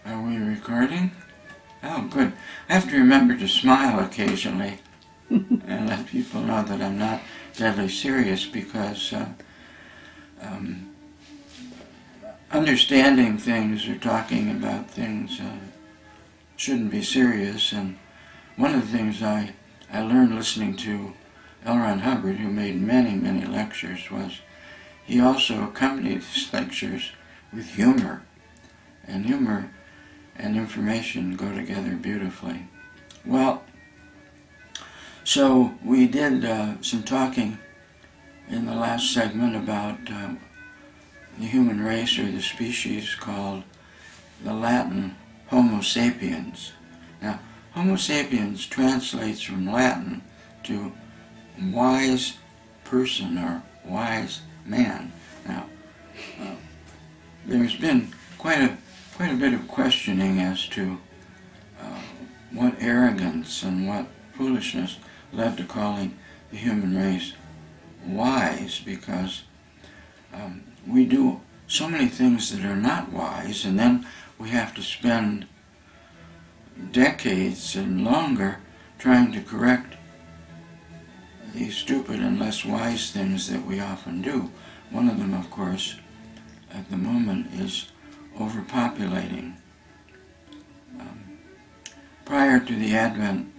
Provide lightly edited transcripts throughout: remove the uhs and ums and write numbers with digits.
Are we recording? Oh, good. I have to remember to smile occasionally and let people know that I'm not deadly serious, because understanding things or talking about things shouldn't be serious. And one of the things I learned listening to L. Ron Hubbard, who made many, many lectures, was he also accompanied his lectures with humor. And humor and information go together beautifully. Well, so we did some talking in the last segment about the human race, or the species called the Latin Homo sapiens. Now, Homo sapiens translates from Latin to wise person or wise man. Now, there's been quite a bit of questioning as to what arrogance and what foolishness led to calling the human race wise, because we do so many things that are not wise, and then we have to spend decades and longer trying to correct these stupid and less wise things that we often do. One of them, of course, at the moment is overpopulating. Prior to the advent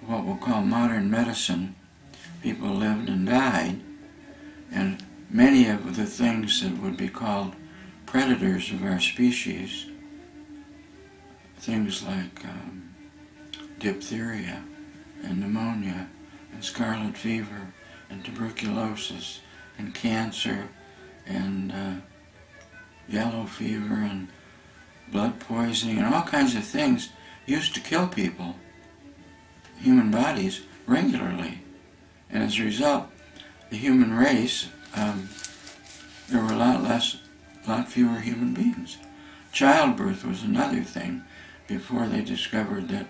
of what we'll call modern medicine, people lived and died, and many of the things that would be called predators of our species, things like diphtheria and pneumonia and scarlet fever and tuberculosis and cancer and yellow fever and blood poisoning and all kinds of things used to kill people, human bodies, regularly. And as a result, the human race, there were a lot fewer human beings. Childbirth was another thing. Before they discovered that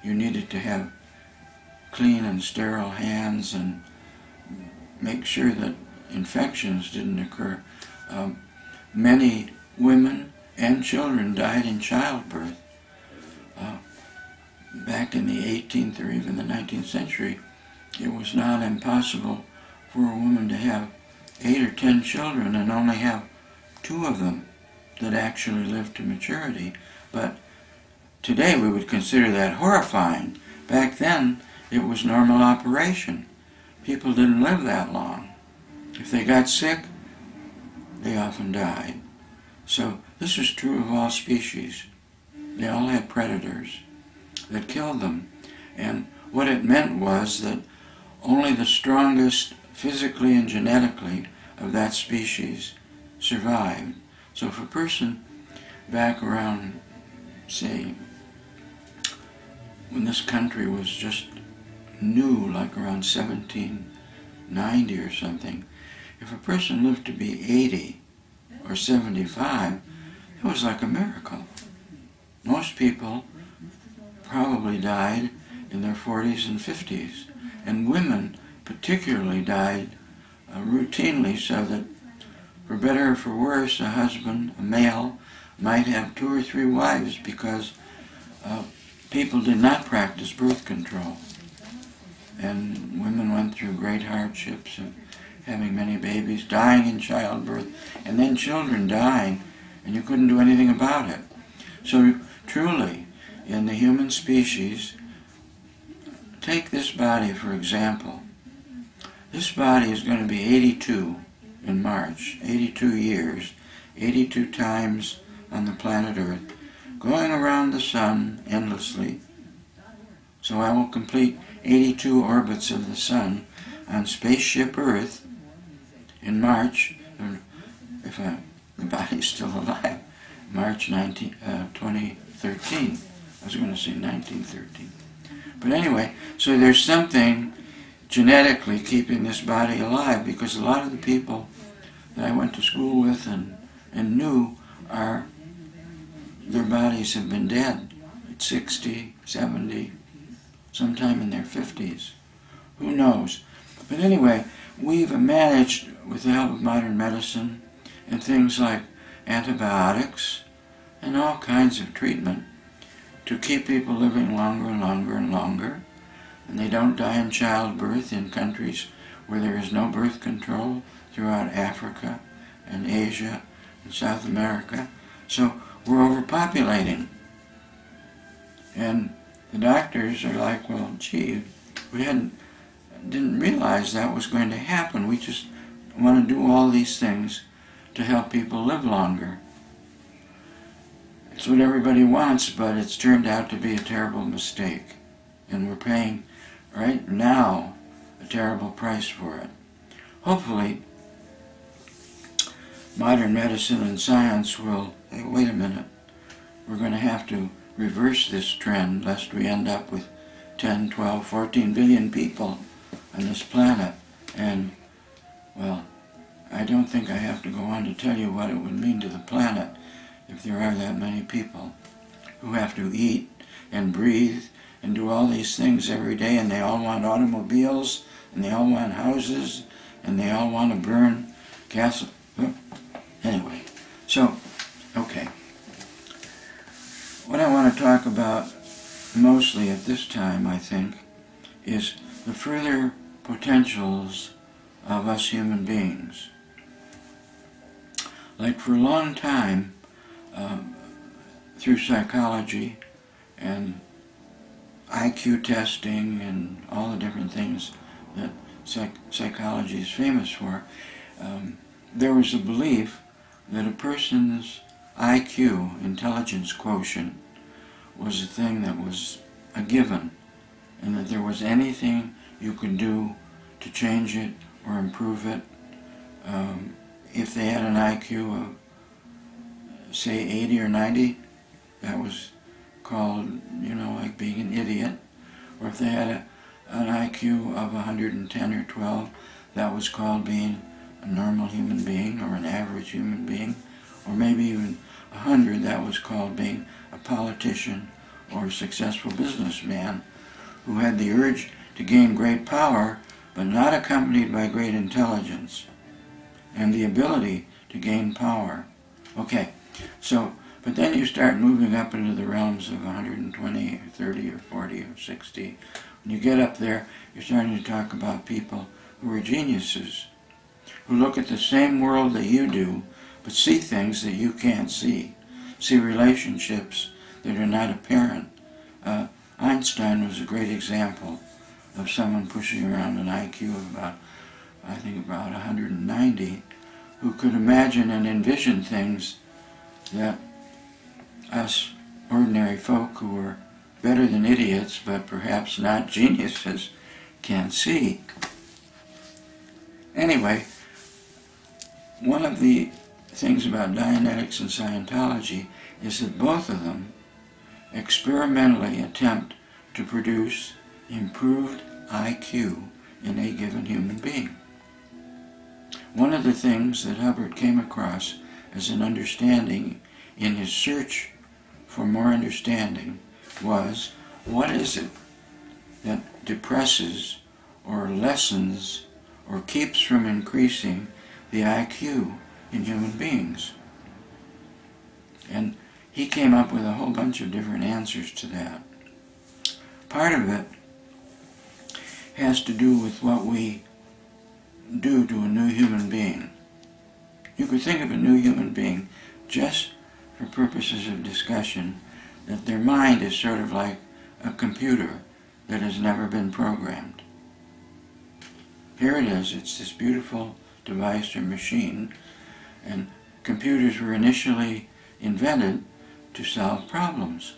you needed to have clean and sterile hands and make sure that infections didn't occur, many women and children died in childbirth. Back in the 18th or even the 19th century, it was not impossible for a woman to have 8 or 10 children and only have 2 of them that actually lived to maturity. But today we would consider that horrifying. Back then, it was normal operation. People didn't live that long. If they got sick, they often died. So this is true of all species. They all had predators that killed them. And what it meant was that only the strongest physically and genetically of that species survived. So if a person back around, say, when this country was just new, like around 1790 or something, if a person lived to be 80 or 75, it was like a miracle. Most people probably died in their 40s and 50s, and women particularly died routinely, so that for better or for worse, a husband, a male, might have 2 or 3 wives, because people did not practice birth control. And women went through great hardships of having many babies, dying in childbirth, and then children dying, and you couldn't do anything about it. So truly, in the human species, take this body for example. This body is going to be 82 in March, 82 years, 82 times on the planet Earth, going around the sun endlessly. So I will complete 82 orbits of the sun on spaceship Earth in March, if the body's still alive, March 2013. I was going to say 1913. But anyway, so there's something genetically keeping this body alive, because a lot of the people that I went to school with and knew their bodies have been dead at 60, 70, sometime in their 50s. Who knows? But anyway, we've managed, with the help of modern medicine and things like antibiotics and all kinds of treatment to keep people living longer and longer and longer, and they don't die in childbirth in countries where there is no birth control throughout Africa and Asia and South America. So we're overpopulating. And the doctors are like, well, gee, we didn't realize that was going to happen. We just want to do all these things to help people live longer. It's what everybody wants, but it's turned out to be a terrible mistake. And we're paying, right now, a terrible price for it. Hopefully, modern medicine and science will, hey, wait a minute, we're going to have to reverse this trend lest we end up with 10, 12, 14 billion people on this planet. And, well, I don't think I have to go on to tell you what it would mean to the planet if there are that many people who have to eat and breathe and do all these things every day, and they all want automobiles, and they all want houses, and they all want to burn gas. Anyway, so, okay. What I want to talk about mostly at this time, I think, is the further potentials of us human beings. Like for a long time, through psychology and IQ testing and all the different things that psychology is famous for, there was a belief that a person's IQ, intelligence quotient, was a thing that was a given, and that there was anything you could do to change it or improve it. If they had an IQ of, say, 80 or 90, that was called, like being an idiot. Or if they had an IQ of 110 or 12, that was called being a normal human being or an average human being. Or maybe even 100, that was called being a politician or a successful businessman who had the urge to gain great power, but not accompanied by great intelligence and the ability to gain power. Okay, so, but then you start moving up into the realms of 120 or 30 or 40 or 60. When you get up there, you're starting to talk about people who are geniuses, who look at the same world that you do, but see things that you can't see relationships that are not apparent. Einstein was a great example of someone pushing around an IQ of about, I think about 190, who could imagine and envision things that us ordinary folk who are better than idiots, but perhaps not geniuses, can't see. Anyway, one of the things about Dianetics and Scientology is that both of them experimentally attempt to produce improved IQ in a given human being. One of the things that Hubbard came across as an understanding in his search for more understanding was, what is it that depresses or lessens or keeps from increasing the IQ in human beings? And he came up with a whole bunch of different answers to that. Part of it has to do with what we do to a new human being. You could think of a new human being, just for purposes of discussion, that their mind is sort of like a computer that has never been programmed. Here it is, it's this beautiful device or machine, and computers were initially invented to solve problems.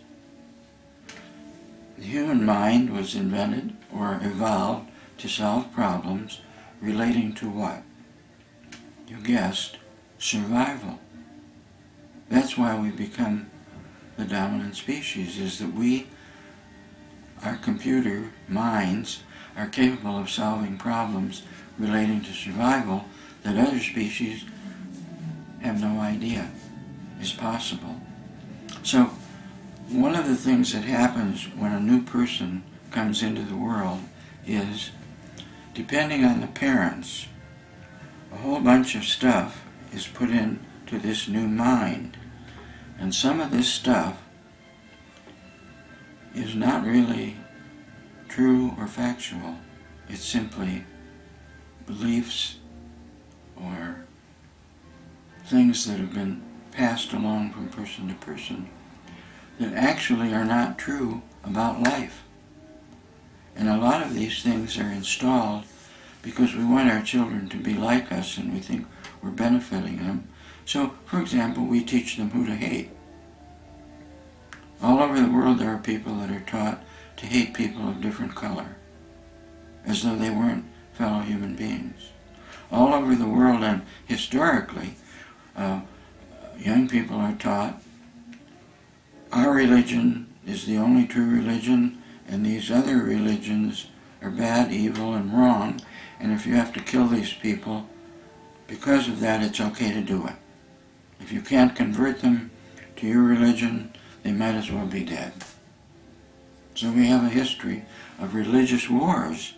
The human mind was invented or evolved to solve problems relating to what? You guessed, survival. That's why we become the dominant species, is that our computer minds are capable of solving problems relating to survival that other species have no idea is possible. So, one of the things that happens when a new person comes into the world is, depending on the parents, a whole bunch of stuff is put into this new mind. And some of this stuff is not really true or factual. It's simply beliefs or things that have been passed along from person to person that actually are not true about life. And a lot of these things are installed because we want our children to be like us and we think we're benefiting them. So, for example, we teach them who to hate. All over the world there are people that are taught to hate people of different color, as though they weren't fellow human beings. All over the world, and historically, young people are taught our religion is the only true religion, and these other religions are bad, evil, and wrong, and if you have to kill these people because of that, it's okay to do it. If you can't convert them to your religion, they might as well be dead. So we have a history of religious wars,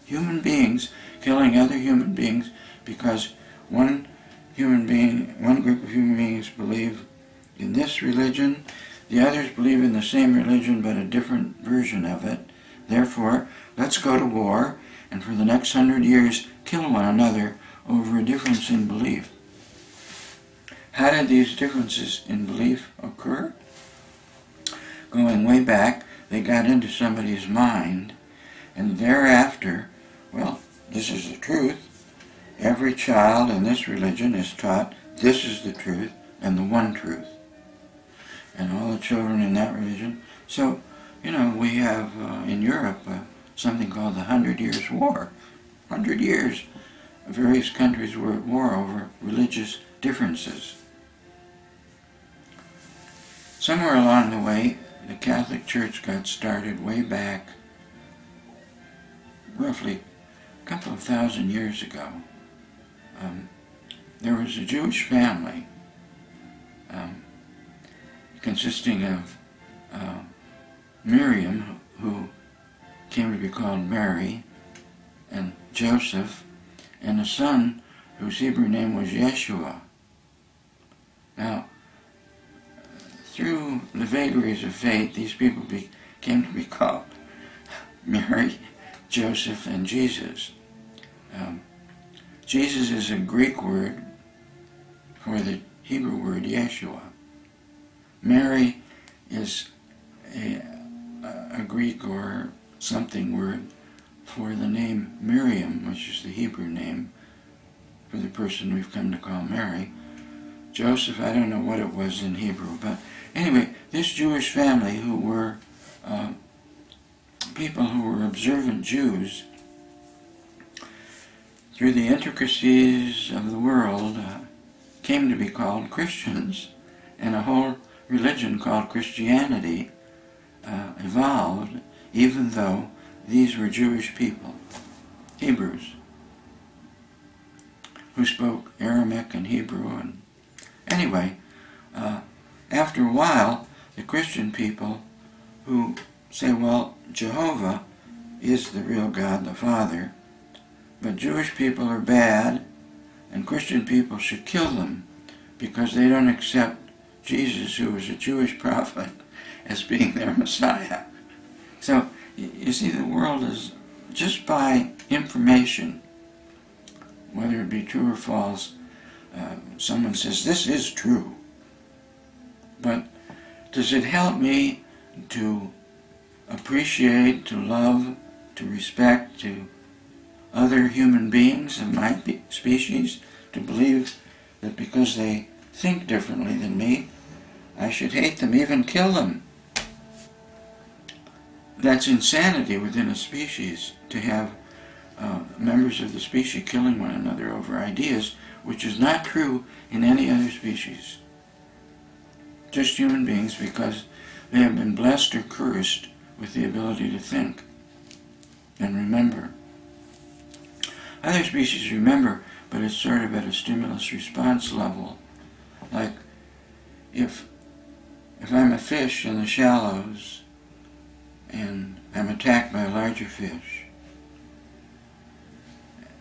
human beings killing other human beings because one group of human beings believe in this religion, the others believe in the same religion but a different version of it. Therefore, let's go to war and for the next 100 years kill one another over a difference in belief. How did these differences in belief occur? Going way back, they got into somebody's mind, and thereafter, well, this is the truth. Every child in this religion is taught this is the truth and the one truth. And all the children in that religion. So, you know, we have in Europe something called the 100 Years' War. 100 years, various countries were at war over religious differences. Somewhere along the way, the Catholic Church got started way back, roughly a couple of thousand years ago. There was a Jewish family consisting of Miriam, who came to be called Mary, and Joseph, and a son whose Hebrew name was Yeshua. Now, through the vagaries of fate, these people came to be called Mary, Joseph, and Jesus. Jesus is a Greek word for the Hebrew word Yeshua. Mary is a Greek or something word for the name Miriam, which is the Hebrew name for the person we've come to call Mary. Joseph, I don't know what it was in Hebrew, but anyway, this Jewish family who were people who were observant Jews, through the intricacies of the world, came to be called Christians, and a whole religion called Christianity evolved, even though these were Jewish people, Hebrews, who spoke Aramaic and Hebrew. And anyway, after a while, the Christian people who say, well, Jehovah is the real God, the Father, but Jewish people are bad, and Christian people should kill them because they don't accept Jesus, who was a Jewish prophet, as being their Messiah. So, you see, the world is, just by information, whether it be true or false, someone says, this is true. But does it help me to appreciate, to love, to respect, to other human beings of my species, to believe that because they think differently than me, I should hate them, even kill them? That's insanity within a species, to have members of the species killing one another over ideas, which is not true in any other species. Just human beings, because they have been blessed or cursed with the ability to think and remember. Other species remember, but it's sort of at a stimulus response level. Like, if I'm a fish in the shallows and I'm attacked by a larger fish,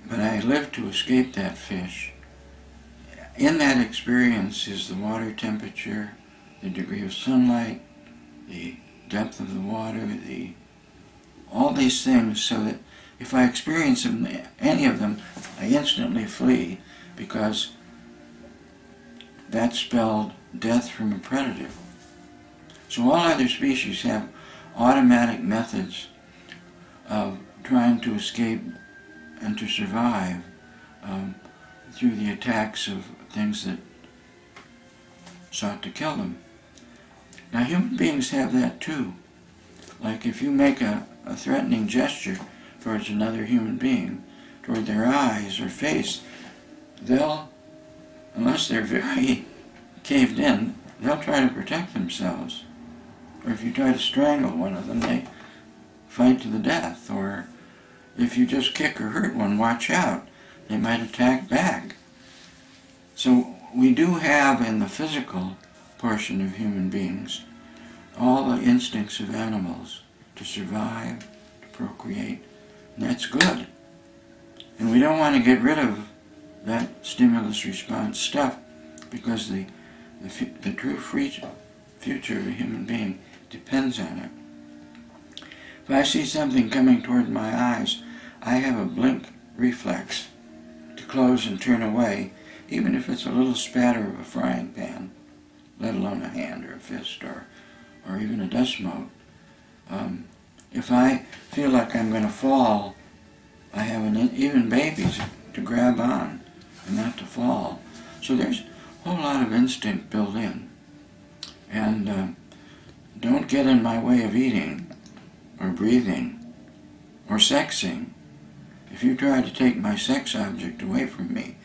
but I live to escape that fish, in that experience is the water temperature, the degree of sunlight, the depth of the water, all these things, so that if I experience any of them, I instantly flee, because that spelled death from a predator. So all other species have automatic methods of trying to escape and to survive through the attacks of things that sought to kill them. Now human beings have that too. Like if you make a threatening gesture towards another human being, toward their eyes or face, they'll, unless they're very caved in, they'll try to protect themselves. Or if you try to strangle one of them, they fight to the death. Or if you just kick or hurt one, watch out, they might attack back. So we do have in the physical portion of human beings all the instincts of animals to survive, to procreate, and that's good. And we don't want to get rid of that stimulus response stuff, because the true future of a human being depends on it. If I see something coming toward my eyes, I have a blink reflex to close and turn away, even if it's a little spatter of a frying pan, let alone a hand or a fist or even a dust mote. If I feel like I'm going to fall, I have even babies to grab on and not to fall. So there's a whole lot of instinct built in. And don't get in my way of eating or breathing or sexing. If you try to take my sex object away from me,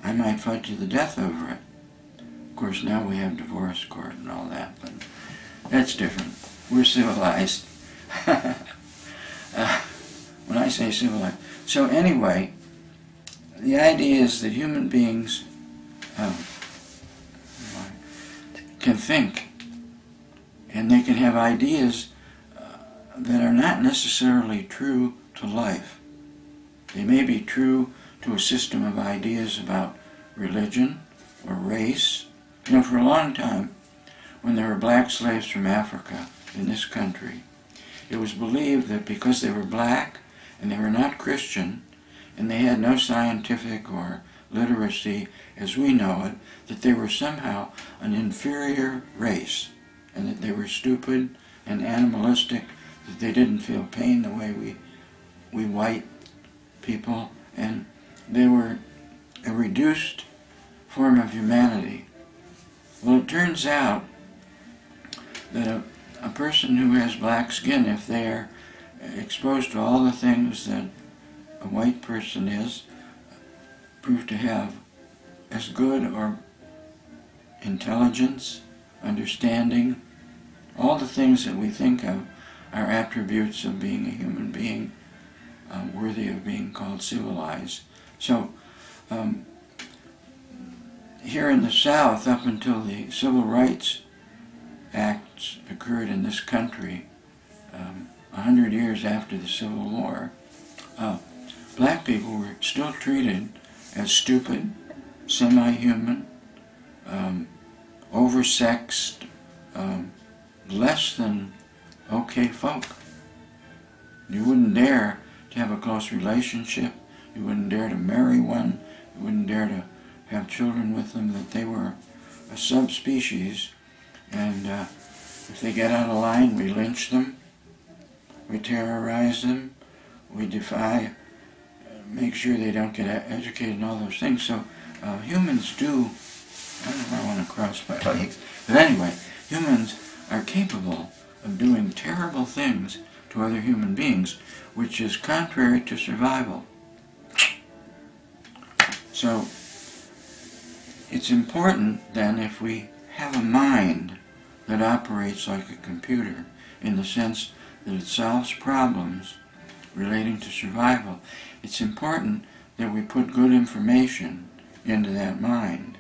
I might fight to the death over it. Of course, now we have divorce court and all that, but that's different. We're civilized. When I say civilized. So anyway, the idea is that human beings can think, and they can have ideas that are not necessarily true to life. They may be true to a system of ideas about religion or race. You know, for a long time, when there were black slaves from Africa in this country, it was believed that because they were black and they were not Christian, and they had no scientific or literacy as we know it, that they were somehow an inferior race, and that they were stupid and animalistic, that they didn't feel pain the way we white people, and they were a reduced form of humanity. Well, it turns out that a person who has black skin, if they are exposed to all the things that a white person is, prove to have as good or intelligence, understanding, all the things that we think of are attributes of being a human being, worthy of being called civilized. So here in the South, up until the Civil Rights Acts occurred in this country, 100 years after the Civil War, black people were still treated as stupid, semi-human, oversexed, less than okay folk. You wouldn't dare to have a close relationship. You wouldn't dare to marry one. You wouldn't dare to have children with them, that they were a subspecies. And if they get out of line, we lynch them. We terrorize them. We defy, make sure they don't get educated and all those things. So humans do, I don't know if I want to cross my legs, but anyway, humans are capable of doing terrible things to other human beings, which is contrary to survival. So it's important then, if we have a mind that operates like a computer, in the sense that it solves problems relating to survival, it's important that we put good information into that mind.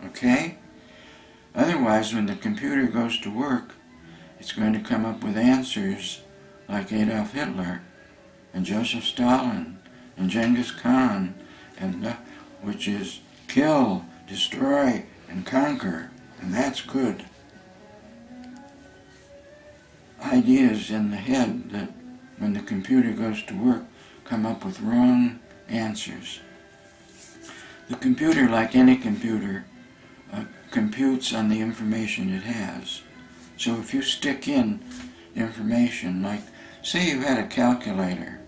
Okay? Otherwise, when the computer goes to work, it's going to come up with answers like Adolf Hitler and Joseph Stalin and Genghis Khan, and which is kill, destroy, and conquer, and that's good. ideas in the head that, when the computer goes to work, come up with wrong answers. The computer, like any computer, computes on the information it has. So if you stick in information, like say you had a calculator,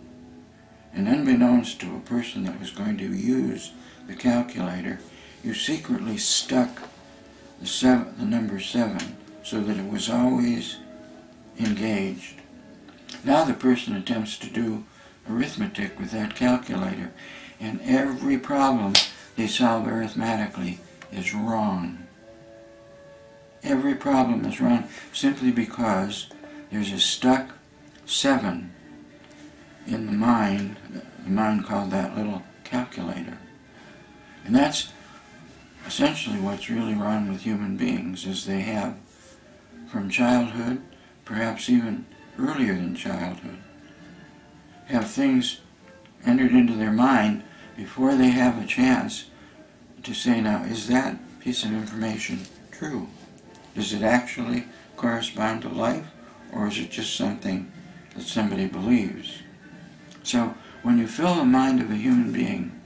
and unbeknownst to a person that was going to use the calculator, you secretly stuck the number 7 so that it was always engaged. Now the person attempts to do arithmetic with that calculator, and every problem they solve arithmetically is wrong. Every problem is wrong simply because there's a stuck 7 in the mind called that little calculator. And that's essentially what's really wrong with human beings, is they have, from childhood, perhaps even earlier than childhood, have things entered into their mind before they have a chance to say, now, is that piece of information true? Does it actually correspond to life, or is it just something that somebody believes? So when you fill the mind of a human being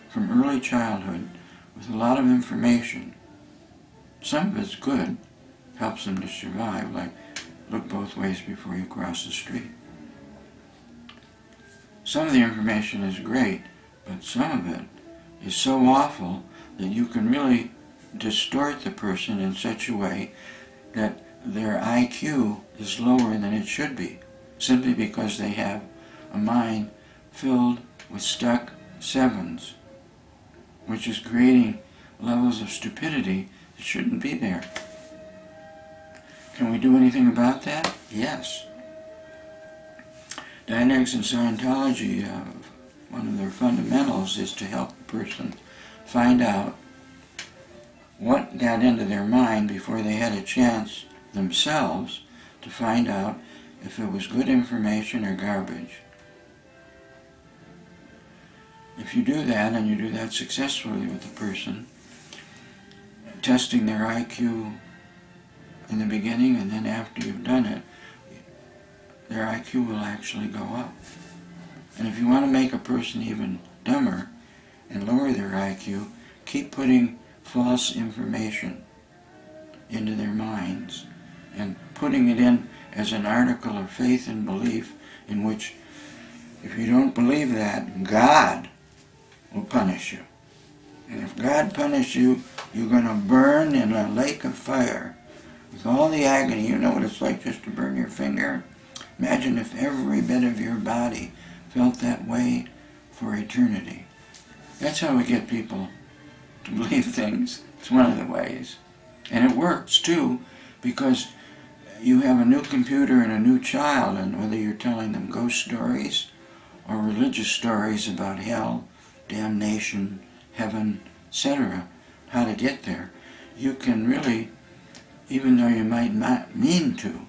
from early childhood with a lot of information, some of it's good, helps them to survive, like look both ways before you cross the street. Some of the information is great, but some of it is so awful that you can really distort the person in such a way that their IQ is lower than it should be, simply because they have a mind filled with stuck 7s, which is creating levels of stupidity that shouldn't be there. Can we do anything about that? Yes. Dianetics and Scientology, one of their fundamentals is to help the person find out what got into their mind before they had a chance themselves to find out if it was good information or garbage. If you do that, and you do that successfully with a person, testing their IQ in the beginning, and then after you've done it, their IQ will actually go up. And if you want to make a person even dumber and lower their IQ, keep putting false information into their minds and putting it in as an article of faith and belief, in which, if you don't believe that, God will punish you. And if God punishes you, you're going to burn in a lake of fire with all the agony. You know what it's like just to burn your finger? Imagine if every bit of your body felt that way for eternity. That's how we get people to believe things. It's one of the ways. And it works too, because you have a new computer and a new child, and whether you're telling them ghost stories or religious stories about hell, damnation, heaven, etc., how to get there, you can really, even though you might not mean to,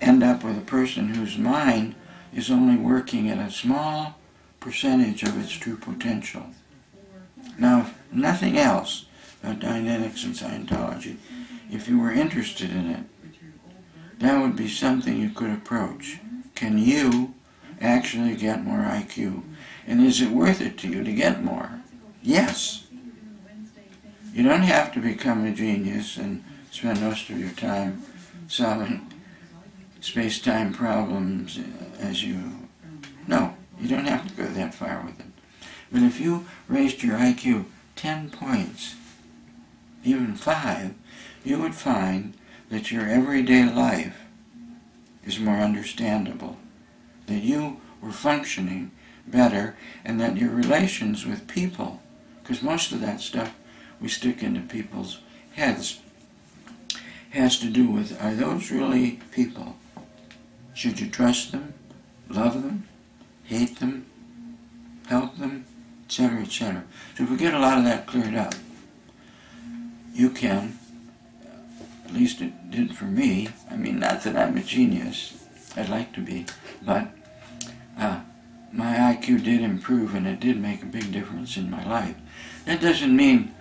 end up with a person whose mind is only working at a small percentage of its true potential. Now, if nothing else about Dianetics and Scientology, if you were interested in it, that would be something you could approach. Can you actually get more IQ? And is it worth it to you to get more? Yes. You don't have to become a genius and spend most of your time solving space-time problems No, you don't have to go that far with it. But if you raised your IQ 10 points, even 5, you would find that your everyday life is more understandable, that you were functioning better, and that your relations with people, because most of that stuff we stick into people's heads, has to do with, are those really people? Should you trust them, love them, hate them, help them, etc., etc.? So if we get a lot of that cleared up, you can, at least it did for me, I mean, not that I'm a genius, I'd like to be, but my IQ did improve, and it did make a big difference in my life. That doesn't mean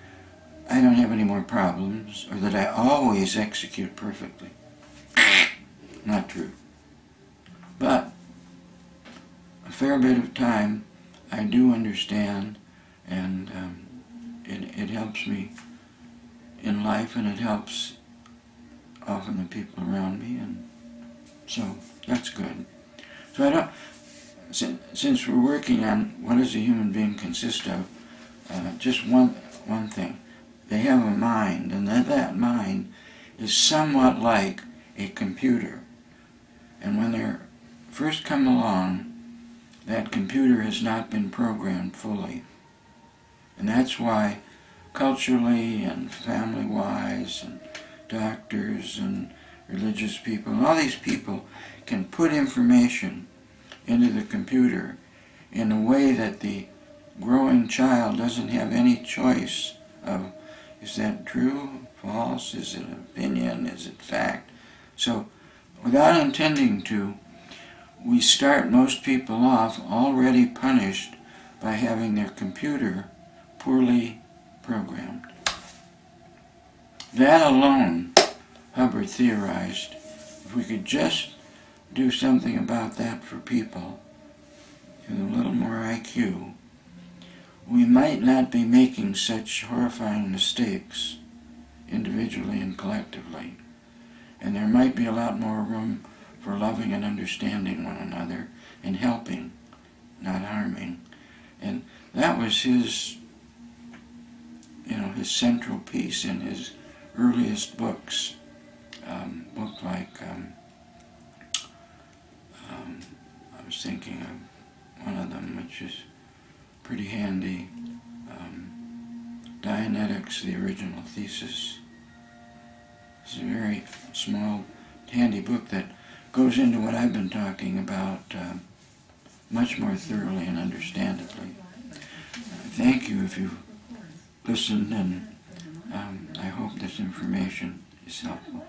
I don't have any more problems, or that I always execute perfectly. Not true. But a fair bit of time I do understand, and it helps me in life, and it helps often the people around me, and so that's good. So I don't, since we're working on what does a human being consist of, just one thing. They have a mind, and that mind is somewhat like a computer. And when they first come along, that computer has not been programmed fully. And that's why culturally and family-wise and doctors and religious people and all these people can put information into the computer in a way that the growing child doesn't have any choice of, is that true, false, is it an opinion, is it fact? So without intending to, we start most people off already punished by having their computer poorly programmed. That alone, Hubbard theorized, if we could just do something about that for people with a little more IQ, we might not be making such horrifying mistakes individually and collectively. And there might be a lot more room for loving and understanding one another and helping, not harming. And that was his, his central piece in his earliest books. Book like, I was thinking of one of them, which is pretty handy, Dianetics, the original thesis. It's a very small, handy book that goes into what I've been talking about much more thoroughly and understandably. Thank you if you've listened, and I hope this information is helpful.